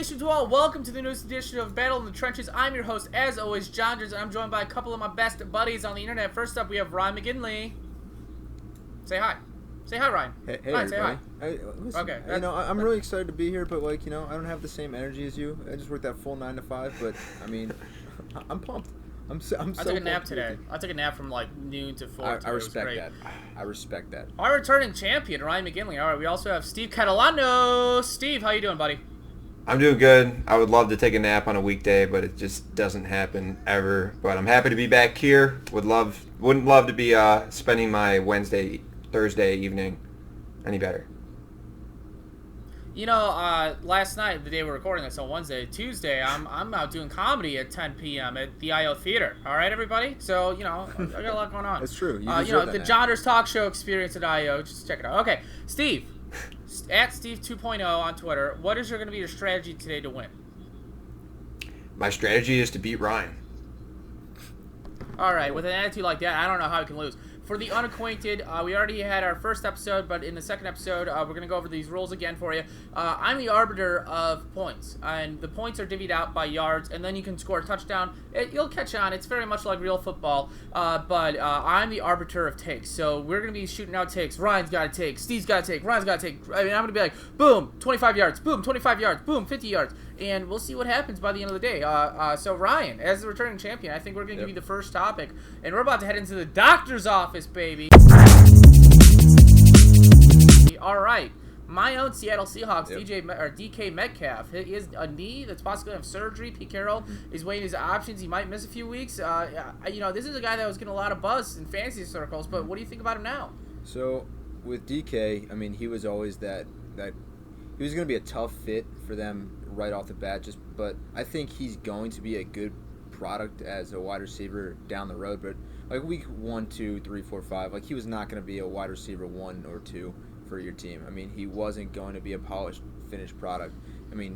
Salutations to all. Welcome to the newest edition of Battle in the Trenches. I'm your host, as always, Jonders, and I'm joined by a couple of my best buddies on the internet. First up, we have Ryan McGinley. Say hi. Say hi, Ryan. Hey, Ryan, say hi. Listen, Okay. I'm really excited to be here, but I don't have the same energy as you. I just worked that full 9 to 5, but I'm pumped. I took a nap today. I took a nap from like noon to 4. I respect that. I respect that. Our returning champion, Ryan McGinley. All right, we also have Steve Catalano. Steve, how you doing, buddy? I'm doing good. I would love to take a nap on a weekday, but it just doesn't happen ever. But I'm happy to be back here. Wouldn't love to be spending my Thursday evening any better. You know, last night, the day we're recording this on Tuesday, I'm out doing comedy at 10 p.m. at the IO Theater. All right, everybody? So, I got a lot going on. That's true. The Jonders Talk Show experience at IO. Just check it out. Okay, Steve, at Steve 2.0 on Twitter, what is going to be your strategy today to win? My strategy is to beat Ryan. All right, with an attitude like that, I don't know how we can lose. For the unacquainted, we already had our first episode, but in the second episode, we're going to go over these rules again for you. I'm the arbiter of points, and the points are divvied out by yards, and then you can score a touchdown. You'll catch on. It's very much like real football, but I'm the arbiter of takes. So we're going to be shooting out takes. Ryan's got a take. Steve's got a take. Ryan's got a take. I'm going to be like, boom, 25 yards. Boom, 25 yards. Boom, 50 yards. And we'll see what happens by the end of the day. So Ryan, as the returning champion, I think we're going to give you the first topic. And we're about to head into the doctor's office, baby. All right. My own Seattle Seahawks, DK Metcalf. He has a knee that's possibly going to have surgery. Pete Carroll is weighing his options. He might miss a few weeks. This is a guy that was getting a lot of buzz in fantasy circles. But what do you think about him now? So, with DK, he was always that he was going to be a tough fit for them right off the bat, but I think he's going to be a good product as a wide receiver down the road. But like week 1, 2, 3, 4, 5, he was not going to be a wide receiver 1 or 2 for your team. He wasn't going to be a polished, finished product.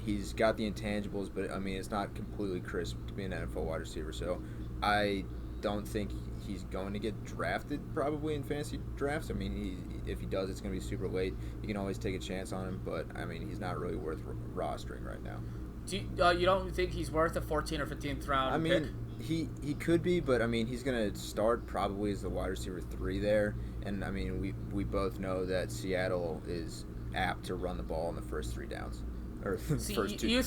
He's got the intangibles, but it's not completely crisp to be an NFL wide receiver. So I don't think he's going to get drafted probably in fantasy drafts. If he does, it's going to be super late. You can always take a chance on him, but he's not really worth rostering right now. You don't think he's worth a 14th or 15th round pick? He could be, but he's going to start probably as the wide receiver 3 there. And we both know that Seattle is apt to run the ball in the first 3 downs. First 2. You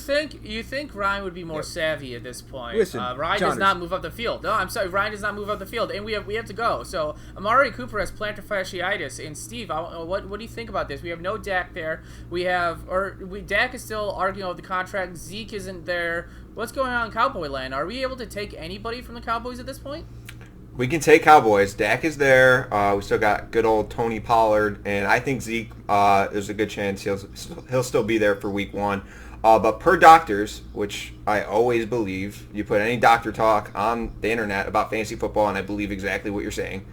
think Ryan would be more savvy at this point? Listen, Ryan does not move up the field. No, I'm sorry, Ryan does not move up the field, and we have to go. So Amari Cooper has plantar fasciitis, and Steve, what do you think about this? We have no Dak there. Dak is still arguing over the contract. Zeke isn't there. What's going on in Cowboy land? Are we able to take anybody from the Cowboys at this point? We can take Cowboys. Dak is there. We still got good old Tony Pollard, and I think Zeke. There's a good chance he'll still be there for week 1. But per doctors, which I always believe, you put any doctor talk on the internet about fantasy football, and I believe exactly what you're saying.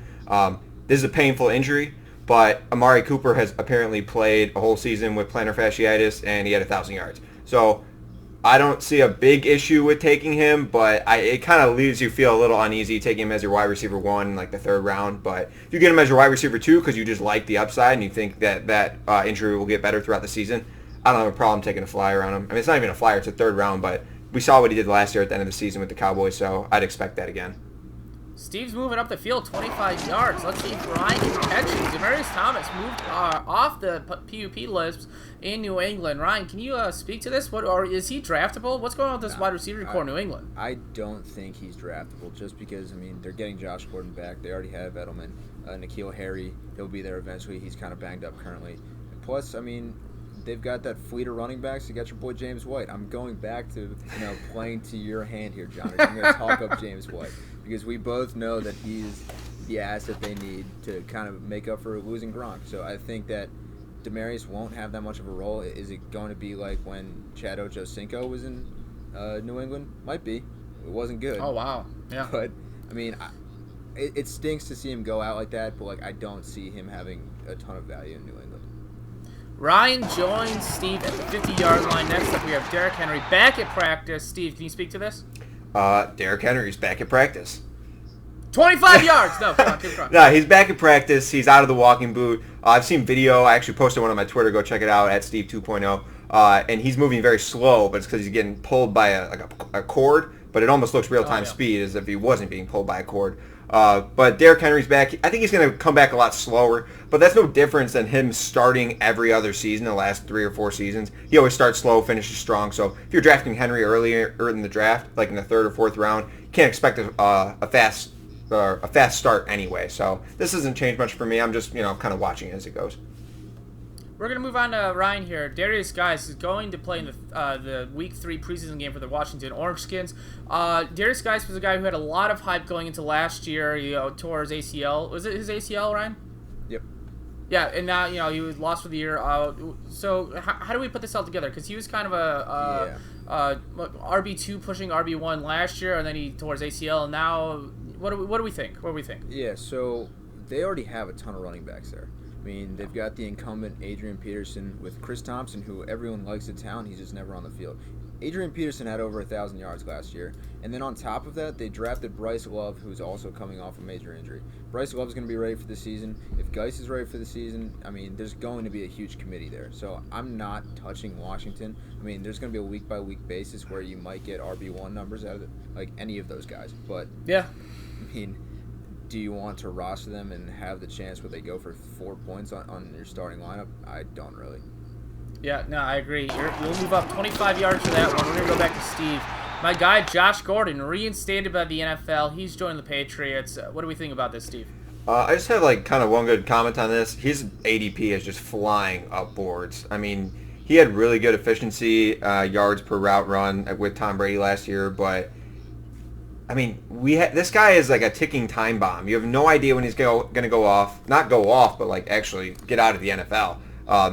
This is a painful injury, but Amari Cooper has apparently played a whole season with plantar fasciitis, and he had 1,000 yards. So I don't see a big issue with taking him, but it kind of leaves you feel a little uneasy taking him as your wide receiver 1 in the 3rd round. But if you get him as your wide receiver 2 because you just like the upside and you think that injury will get better throughout the season, I don't have a problem taking a flyer on him. It's not even a flyer, it's a 3rd round, but we saw what he did last year at the end of the season with the Cowboys, so I'd expect that again. Steve's moving up the field 25 yards. Let's see if Ryan can catch it. Demaryius Thomas moved off the PUP list in New England. Ryan, can you speak to this? Or is he draftable? What's going on with this wide receiver core in New England? I don't think he's draftable just because, they're getting Josh Gordon back. They already have Edelman. N'Keal Harry, he'll be there eventually. He's kind of banged up currently. Plus, they've got that fleet of running backs. You got your boy James White. I'm going back to, playing to your hand here, John. I'm going to talk up James White because we both know that he's the asset they need to kind of make up for losing Gronk. So I think that Demaryius won't have that much of a role. Is it going to be like when Chad Ochocinco was in New England? Might be. It wasn't good. Oh, wow. Yeah. But, it stinks to see him go out like that, but I don't see him having a ton of value in New England. Ryan joins Steve at the 50-yard line. Next up, we have Derrick Henry back at practice. Steve, can you speak to this? Derrick Henry's back at practice. 25 yards! No, come on, keep going. No, he's back at practice. He's out of the walking boot. I've seen video. I actually posted one on my Twitter. Go check it out at Steve 2.0. and he's moving very slow, but it's because he's getting pulled by a cord, but it almost looks real-time speed as if he wasn't being pulled by a cord. But Derrick Henry's back. I think he's going to come back a lot slower, but that's no difference than him starting every other season the last 3 or 4 seasons. He always starts slow, finishes strong. So if you're drafting Henry earlier in the draft, like in the 3rd or 4th round, you can't expect a fast start anyway. So this doesn't change much for me. I'm just kind of watching it as it goes. We're going to move on to Ryan here. Darius Guice is going to play in the Week 3 preseason game for the Washington Orange Skins. Darius Guice was a guy who had a lot of hype going into last year. He tore his ACL. Was it his ACL, Ryan? Yep. Yeah, and now he was lost for the year. So how do we put this all together? Because he was kind of a RB2 pushing RB1 last year, and then he tore his ACL, and now what do we think? What do we think? Yeah, so they already have a ton of running backs there. I mean, they've got the incumbent Adrian Peterson with Chris Thompson, who everyone likes in town. He's just never on the field. Adrian Peterson had over 1,000 yards last year. And then on top of that, they drafted Bryce Love, who's also coming off a major injury. Bryce Love's going to be ready for the season. If Guice is ready for the season, I mean, there's going to be a huge committee there. So I'm not touching Washington. I mean, there's going to be a week-by-week basis where you might get RB1 numbers out of it, like any of those guys. But, yeah, I mean, do you want to roster them and have the chance where they go for 4 points on your starting lineup? I don't really. Yeah, no, I agree. We'll move up 25 yards for that one. We're going to go back to Steve. My guy, Josh Gordon, reinstated by the NFL. He's joined the Patriots. What do we think about this, Steve? I just have kind of one good comment on this. His ADP is just flying up boards. I mean, he had really good efficiency, yards per route run with Tom Brady last year, but I mean, this guy is like a ticking time bomb. You have no idea when he's going to go off. Not go off, but actually get out of the NFL.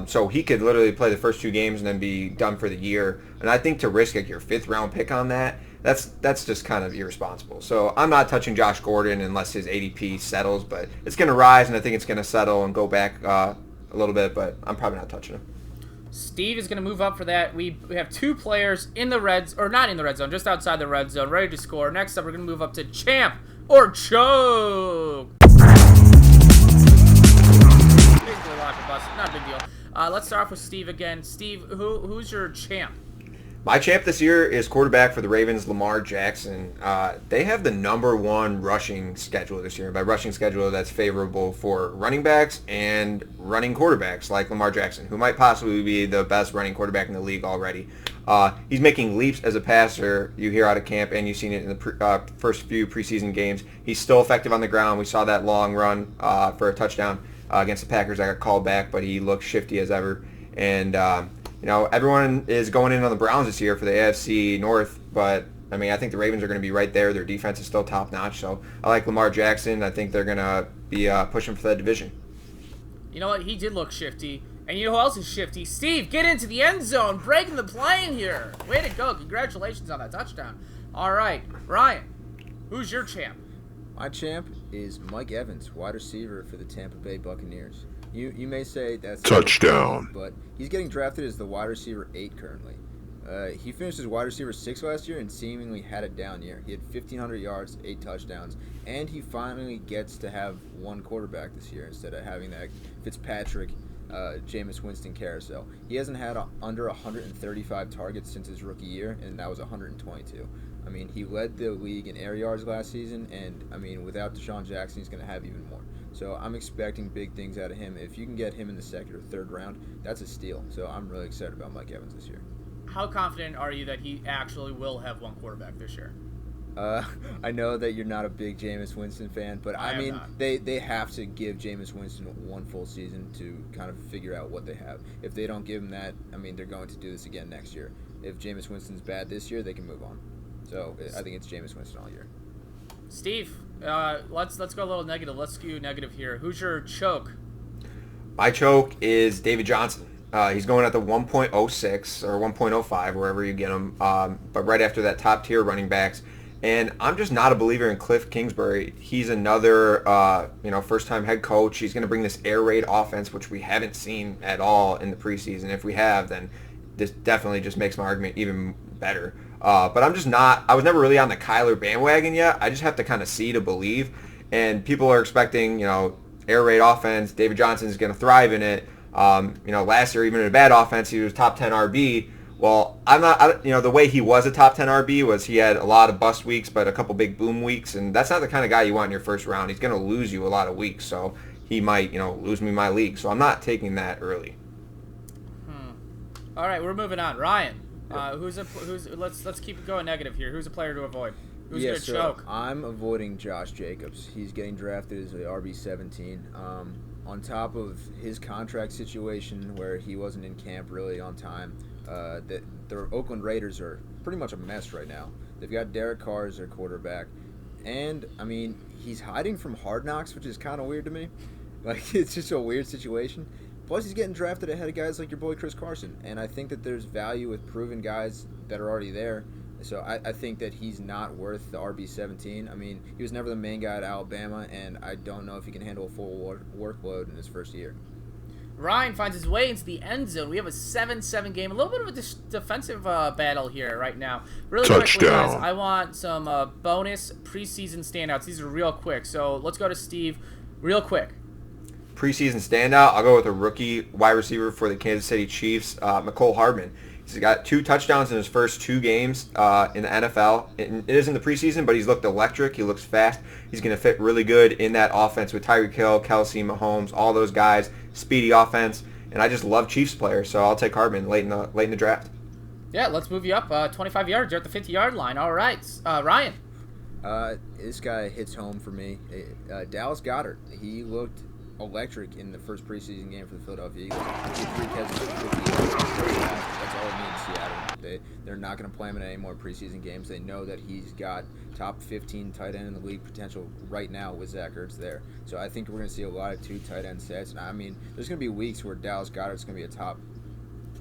So he could literally play the first 2 games and then be done for the year. And I think to risk your 5th round pick on that's just kind of irresponsible. So I'm not touching Josh Gordon unless his ADP settles, but it's going to rise, and I think it's going to settle and go back a little bit, but I'm probably not touching him. Steve is going to move up for that. We have 2 players in the not in the red zone, just outside the red zone, ready to score. Next up, we're going to move up to Champ or Choke. Not a big deal. Let's start off with Steve again. Steve, who's your champ? My champ this year is quarterback for the Ravens, Lamar Jackson. They have the #1 rushing schedule this year. By rushing schedule, that's favorable for running backs and running quarterbacks like Lamar Jackson, who might possibly be the best running quarterback in the league already. He's making leaps as a passer. You hear out of camp, and you've seen it in the first few preseason games. He's still effective on the ground. We saw that long run for a touchdown against the Packers that got called back, but he looks shifty as ever. And everyone is going in on the Browns this year for the AFC North, but I mean, I think the Ravens are going to be right there. Their defense is still top notch, so I like Lamar Jackson. I think they're going to be pushing for that division. You know what? He did look shifty. And you know who else is shifty? Steve, get into the end zone, breaking the plane here. Way to go. Congratulations on that touchdown. All right, Ryan, who's your champ? My champ is Mike Evans, wide receiver for the Tampa Bay Buccaneers. You may say that's touchdown, but he's getting drafted as the wide receiver 8 currently. He finished as wide receiver 6 last year and seemingly had a down year. He had 1,500 yards, 8 touchdowns, and he finally gets to have one quarterback this year instead of having that Fitzpatrick, Jameis Winston carousel. He hasn't had under 135 targets since his rookie year, and that was 122. I mean, he led the league in air yards last season, and, I mean, without Deshaun Jackson, he's going to have even more. So I'm expecting big things out of him. If you can get him in the 2nd or 3rd round, that's a steal. So I'm really excited about Mike Evans this year. How confident are you that he actually will have one quarterback this year? I know that you're not a big Jameis Winston fan, but I mean, not. they have to give Jameis Winston one full season to kind of figure out what they have. If they don't give him that, I mean, they're going to do this again next year. If Jameis Winston's bad this year, they can move on. So I think it's Jameis Winston all year. Steve, let's go a little negative. Let's skew negative here. Who's your choke? My choke is David Johnson. He's going at the 1.06 or 1.05, wherever you get him, but right after that top tier running backs. And I'm just not a believer in Cliff Kingsbury. He's another, first-time head coach. He's going to bring this air raid offense, which we haven't seen at all in the preseason. If we have, then this definitely just makes my argument even better. But I'm just not. I was never really on the Kyler bandwagon yet. I just have to kind of see to believe. And people are expecting, air raid offense. David Johnson is going to thrive in it. Last year, even in a bad offense, he was top 10 RB. Well, the way he was a top 10 RB was he had a lot of bust weeks, but a couple big boom weeks, and that's not the kind of guy you want in your first round. He's going to lose you a lot of weeks, so he might, lose me my league. So I'm not taking that early. All right, we're moving on. Ryan, let's keep it going negative here. Who's a player to avoid? Who's going to choke? I'm avoiding Josh Jacobs. He's getting drafted as a RB17. On top of his contract situation where he wasn't in camp really on time, the Oakland Raiders are pretty much a mess right now. They've got Derek Carr as their quarterback. And, he's hiding from Hard Knocks, which is kind of weird to me. It's just a weird situation. Plus, he's getting drafted ahead of guys like your boy Chris Carson. And I think that there's value with proven guys that are already there. So I think that he's not worth the RB17. He was never the main guy at Alabama, and I don't know if he can handle a full workload in his first year. Ryan finds his way into the end zone. We have a 7-7 game. A little bit of a defensive battle here right now. Really quickly, guys, I want some bonus preseason standouts. These are real quick. So let's go to Steve real quick. Preseason standout, I'll go with a rookie wide receiver for the Kansas City Chiefs, Mecole Hardman. He's got 2 touchdowns in his first 2 games in the NFL. It is in the preseason, but he's looked electric. He looks fast. He's going to fit really good in that offense with Tyreek Hill, Kelsey, Mahomes, all those guys. Speedy offense, and I just love Chiefs players, so I'll take Hardman late in the draft. Yeah, let's move you up 25 yards. You're at the 50-yard line. All right, Ryan. This guy hits home for me. Dallas Goedert. He looked electric in the first preseason game for the Philadelphia Eagles. He had 3 catches for 50 yards. That's all he needs, Seattle. They're not going to play him in any more preseason games. They know that he's got top 15 tight end in the league potential right now with Zach Ertz there. So I think we're going to see a lot of 2 tight end sets. And there's going to be weeks where Dallas Goedert's going to be a top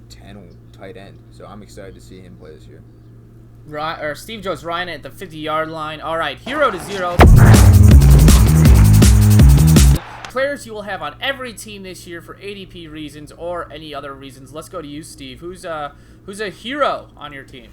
10 tight end. So I'm excited to see him play this year. Steve Jones, Ryan at the 50-yard line. All right, hero to zero. Players you will have on every team this year for ADP reasons or any other reasons. Let's go to you, Steve. Who's a hero on your team?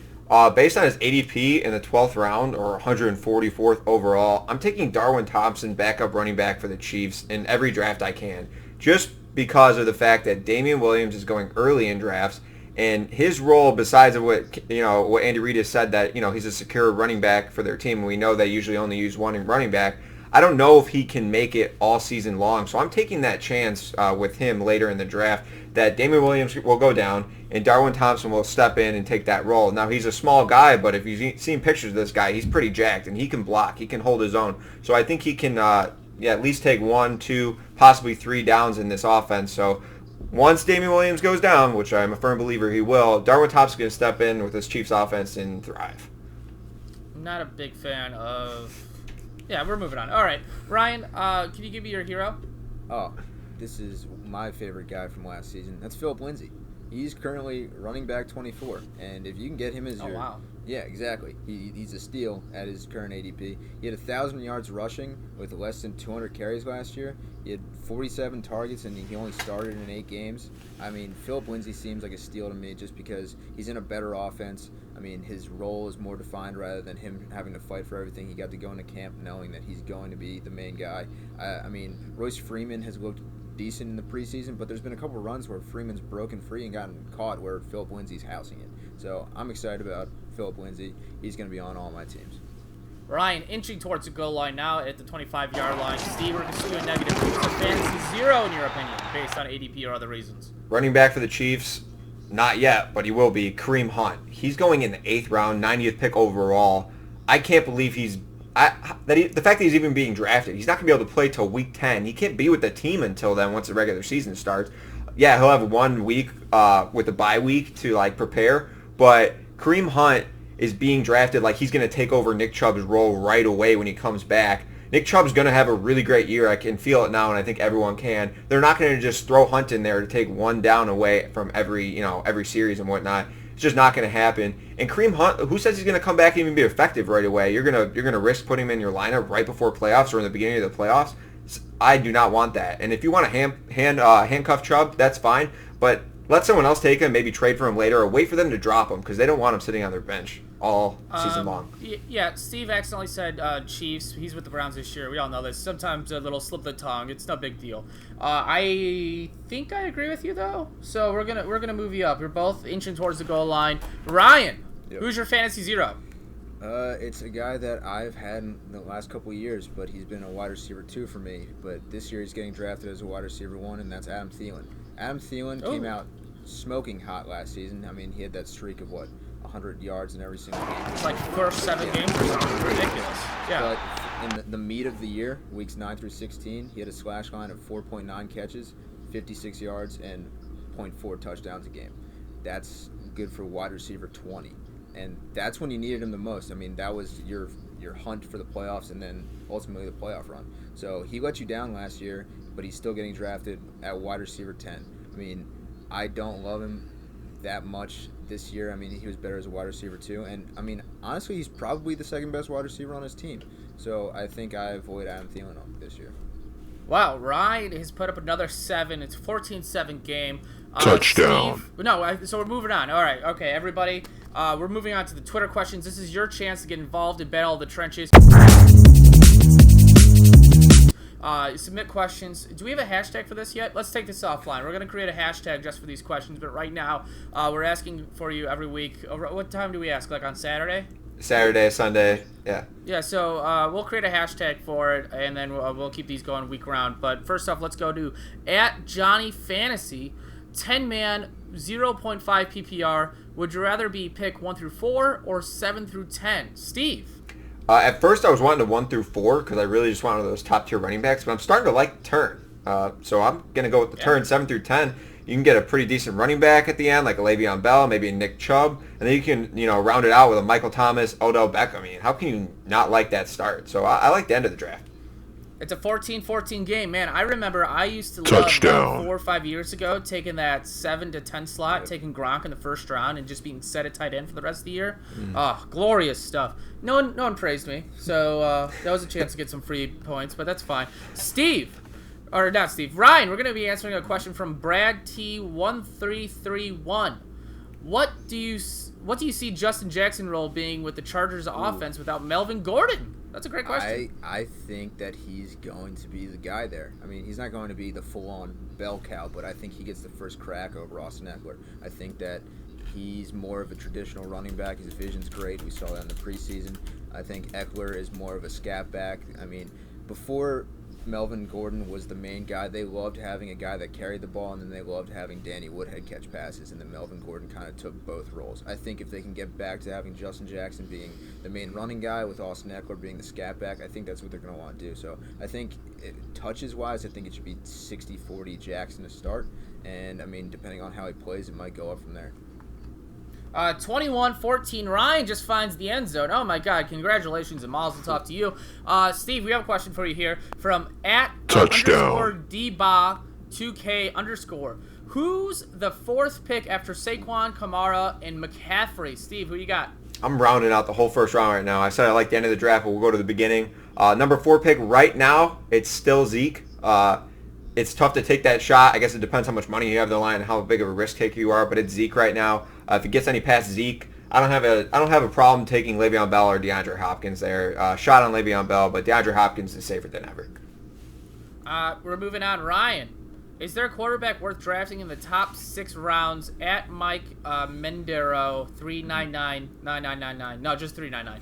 Based on his ADP in the 12th round or 144th overall, I'm taking Darwin Thompson, backup running back for the Chiefs, in every draft I can, just because of the fact that Damian Williams is going early in drafts, and his role, besides of what Andy Reid has said, that he's a secure running back for their team, and we know they usually only use one running back. I don't know if he can make it all season long, so I'm taking that chance with him later in the draft that Damian Williams will go down and Darwin Thompson will step in and take that role. Now, he's a small guy, but if you've seen pictures of this guy, he's pretty jacked, and he can block. He can hold his own. So I think he can at least take 1, 2, possibly 3 downs in this offense. So once Damian Williams goes down, which I'm a firm believer he will, Darwin Thompson's going to step in with this Chiefs offense and thrive. I'm not a big fan of... Yeah, we're moving on. All right. Ryan, can you give me your hero? Oh, this is my favorite guy from last season. That's Philip Lindsay. He's currently running back 24, and if you can get him as your... wow. Yeah, exactly. He's a steal at his current ADP. He had 1,000 yards rushing with less than 200 carries last year. He had 47 targets, and he only started in 8 games. Philip Lindsay seems like a steal to me just because he's in a better offense. His role is more defined rather than him having to fight for everything. He got to go into camp knowing that he's going to be the main guy. Royce Freeman has looked decent in the preseason, but there's been a couple runs where Freeman's broken free and gotten caught where Philip Lindsay's housing it. So I'm excited about Philip Lindsay. He's going to be on all my teams. Ryan, inching towards the goal line now at the 25-yard line. Steve, we're going to do a negative. Who's a fantasy zero in your opinion, based on ADP or other reasons? Running back for the Chiefs, not yet, but he will be, Kareem Hunt. He's going in the 8th round, 90th pick overall. I can't believe the fact that he's even being drafted. He's not going to be able to play till week 10. He can't be with the team until then once the regular season starts. Yeah, he'll have 1 week with the bye week to prepare, but Kareem Hunt is being drafted like he's going to take over Nick Chubb's role right away when he comes back. Nick Chubb's going to have a really great year. I can feel it now, and I think everyone can. They're not going to just throw Hunt in there to take 1 down away from every series and whatnot. It's just not going to happen. And Kareem Hunt, who says he's going to come back and even be effective right away? You're going to risk putting him in your lineup right before playoffs or in the beginning of the playoffs? I do not want that. And if you want to handcuff Chubb, that's fine. But let someone else take him, maybe trade for him later, or wait for them to drop him because they don't want him sitting on their bench all season long. Yeah, Steve accidentally said Chiefs. He's with the Browns this year. We all know this. Sometimes a little slip of the tongue. It's no big deal. I think I agree with you though. So we're gonna move you up. You're both inching towards the goal line. Ryan, who's your fantasy zero? It's a guy that I've had in the last couple of years, but he's been a wide receiver 2 for me. But this year he's getting drafted as a wide receiver 1, and that's Adam Thielen. Adam Thielen came out smoking hot last season. I mean, he had that streak of 100 yards in every single game. It's like first 7 games or something. Ridiculous. Yeah. But in the meat of the year, weeks 9 through 16, he had a slash line of 4.9 catches, 56 yards, and 0.4 touchdowns a game. That's good for wide receiver 20. And that's when you needed him the most. I mean, that was your hunt for the playoffs and then ultimately the playoff run. So he let you down last year, but he's still getting drafted at wide receiver 10. I mean, I don't love him that much this year. I mean, he was better as a wide receiver too. And, I mean, honestly, he's probably the second best wide receiver on his team. So I think I avoid Adam Thielen this year. Wow, Ryan has put up another 7. It's a 14-7 game. Touchdown. So we're moving on. All right, okay, everybody. We're moving on to the Twitter questions. This is your chance to get involved in Battle of the Trenches. Submit questions. Do we have a hashtag for this yet? Let's take this offline. We're going to create a hashtag just for these questions, but right now we're asking for you every week. What time do we ask? Like on Saturday? Saturday, Sunday, yeah. Yeah, so we'll create a hashtag for it, and then we'll keep these going week round. But first off, let's go to @JohnnyFantasy. 10-man, 0.5 PPR. Would you rather be pick 1 through 4 or 7 through 10? Steve? At first, I was wanting to 1 through 4 because I really just wanted those top-tier running backs, but I'm starting to like the turn. So I'm going to go with the turn 7 through 10. You can get a pretty decent running back at the end, like a Le'Veon Bell, maybe a Nick Chubb, and then you can, round it out with a Michael Thomas, Odell Beckham. I mean, how can you not like that start? So I like the end of the draft. It's a 14-14 game, man. I remember I used to Touchdown. love 4 or 5 years ago taking that 7 to 10 slot, taking Gronk in the first round, and just being set at tight end for the rest of the year. Glorious stuff. No one praised me, so that was a chance to get some free points, but that's fine. Ryan, we're going to be answering a question from Brad T1331. What do you see Justin Jackson role being with the Chargers offense without Melvin Gordon? That's a great question. I think that he's going to be the guy there. I mean, he's not going to be the full-on bell cow, but I think he gets the first crack over Austin Eckler. I think that he's more of a traditional running back. His vision's great. We saw that in the preseason. I think Eckler is more of a scat back. I mean, before Melvin Gordon was the main guy, they loved having a guy that carried the ball, and then they loved having Danny Woodhead catch passes, and then Melvin Gordon kind of took both roles. I think if they can get back to having Justin Jackson being the main running guy with Austin Eckler being the scat back, I think that's what they're going to want to do. So I think touches-wise, I think it should be 60-40 Jackson to start, and I mean, depending on how he plays, it might go up from there. 21-14, Ryan just finds the end zone. Oh my God! Congratulations and mazel tov to you, Steve. We have a question for you here from Touchdown. @DBA2K_. Who's the 4th pick after Saquon, Kamara, and McCaffrey? Steve, who you got? I'm rounding out the whole first round right now. I said I like the end of the draft, but we'll go to the beginning. Number 4 pick right now, it's still Zeke. It's tough to take that shot. I guess it depends how much money you have on the line and how big of a risk taker you are, but it's Zeke right now. If it gets any past Zeke, I don't have a problem taking Le'Veon Bell or DeAndre Hopkins there. Shot on Le'Veon Bell, but DeAndre Hopkins is safer than ever. We're moving on. Ryan, is there a quarterback worth drafting in the top 6 rounds? Mike Mendero 3999999. No, just 399.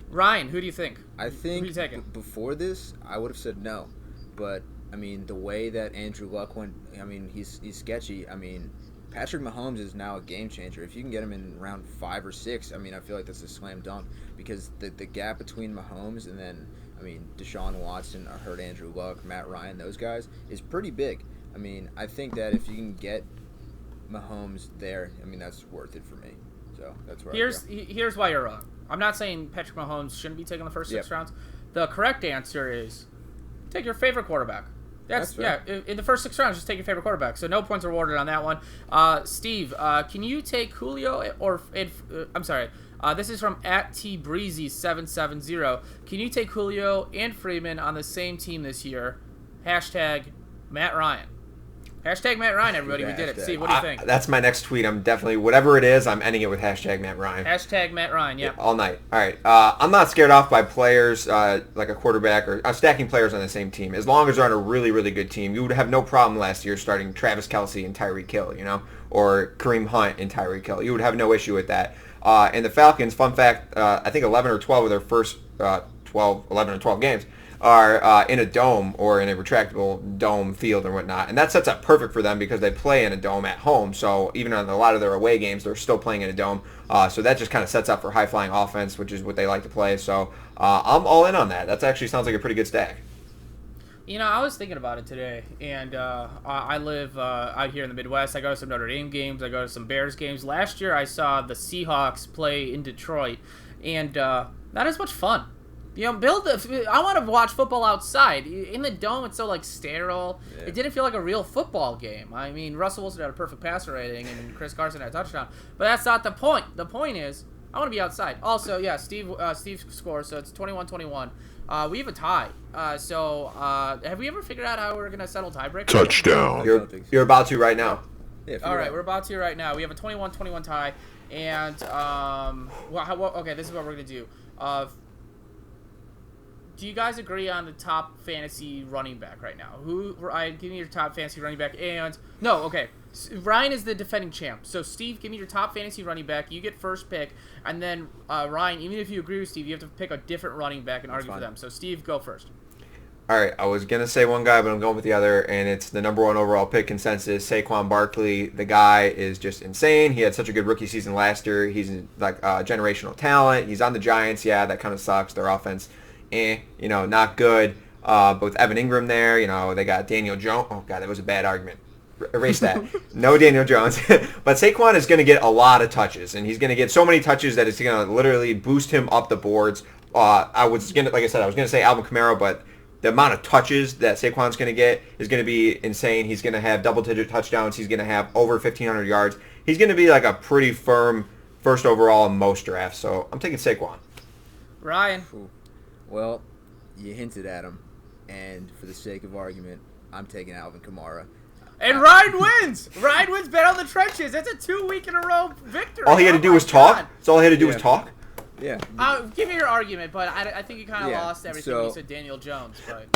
Ryan, who do you think? I think who you taking? Before this, I would have said no, but I mean the way that Andrew Luck went, I mean he's sketchy. I mean Patrick Mahomes is now a game changer. If you can get him in round 5 or 6, I mean I feel like that's a slam dunk because the gap between Mahomes and then Deshaun Watson, I heard Andrew Luck, Matt Ryan, those guys is pretty big. I mean I think that if you can get Mahomes there, I mean that's worth it for me. So that's where here's why you're wrong. I'm not saying Patrick Mahomes shouldn't be taken in the first 6 rounds. The correct answer is take your favorite quarterback. That's in the first 6 rounds, just take your favorite quarterback. So no points awarded on that one. Steve, can you take Julio I'm sorry. This is from @TBreezy770. Can you take Julio and Freeman on the same team this year? #Matt Ryan. Hashtag Matt Ryan, everybody. We did it. Hashtag. Steve, what do you think? That's my next tweet. I'm definitely, whatever it is, I'm ending it with hashtag Matt Ryan. Hashtag Matt Ryan, yeah. All night. All right. I'm not scared off by players like a quarterback or stacking players on the same team. As long as they're on a really, really good team. You would have no problem last year starting Travis Kelce and Tyreek Hill, or Kareem Hunt and Tyreek Hill. You would have no issue with that. And the Falcons, fun fact, I think 11 or 12 of their first 11 or 12 games are in a dome or in a retractable dome field and whatnot. And that sets up perfect for them because they play in a dome at home. So even on a lot of their away games, they're still playing in a dome. So that just kind of sets up for high-flying offense, which is what they like to play. So I'm all in on that. That actually sounds like a pretty good stack. I was thinking about it today, and I live out here in the Midwest. I go to some Notre Dame games. I go to some Bears games. Last year, I saw the Seahawks play in Detroit, and not as much fun. I want to watch football outside. In the dome, it's so, sterile. Yeah. It didn't feel like a real football game. I mean, Russell Wilson had a perfect passer rating, and Chris Carson had a touchdown. But that's not the point. The point is, I want to be outside. Also, yeah, Steve scores, so it's 21-21. We have a tie. Have we ever figured out how we're going to settle tiebreakers? Touchdown. You're about to right now. Yeah, all right, we're about to right now. We have a 21-21 tie. And, okay, this is what we're going to do. Do you guys agree on the top fantasy running back right now? Give me your top fantasy running back. Ryan is the defending champ. So, Steve, give me your top fantasy running back. You get first pick. And then, Ryan, even if you agree with Steve, you have to pick a different running back and argue for them. So, Steve, go first. All right, I was going to say one guy, but I'm going with the other, and it's the number one overall pick consensus, Saquon Barkley. The guy is just insane. He had such a good rookie season last year. He's generational talent. He's on the Giants. Yeah, that kind of sucks. Their offense, not good. But with Evan Ingram there, they got Daniel Jones. Oh, God, that was a bad argument. Erase that. No Daniel Jones. But Saquon is going to get a lot of touches, and he's going to get so many touches that it's going to literally boost him up the boards. I was going to say Alvin Kamara, but the amount of touches that Saquon's going to get is going to be insane. He's going to have double-digit touchdowns. He's going to have over 1,500 yards. He's going to be like a pretty firm first overall in most drafts. So I'm taking Saquon. Ryan. Well, you hinted at him, and for the sake of argument, I'm taking Alvin Kamara. And Ryan wins. Ryan wins bet on the trenches. That's a 2-week-in-a-row victory. All he had to do was talk. That's all he had to do was talk. Yeah. Give me your argument, but I think you kind of lost everything when you said Daniel Jones. But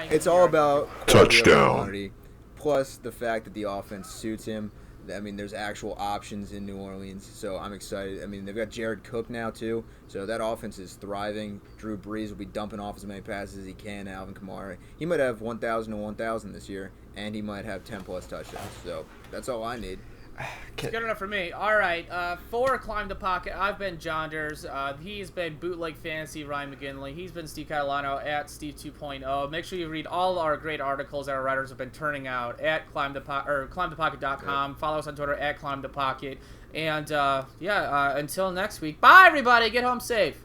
it's all about touchdown. Plus the fact that the offense suits him. I mean, there's actual options in New Orleans, so I'm excited. I mean, they've got Jared Cook now, too, so that offense is thriving. Drew Brees will be dumping off as many passes as he can. Alvin Kamara, he might have 1,000 to 1,000 this year, and he might have 10-plus touchdowns, so that's all I need. It's good enough for me. All right, for Climb the Pocket, I've been Jonders. He's been Bootleg Fantasy, Ryan McGinley. He's been Steve Catalano at Steve 2.0. Make sure you read all our great articles that our writers have been turning out at climbthepocket.com. Yep. Follow us on Twitter at climbthepocket. And, until next week. Bye, everybody. Get home safe.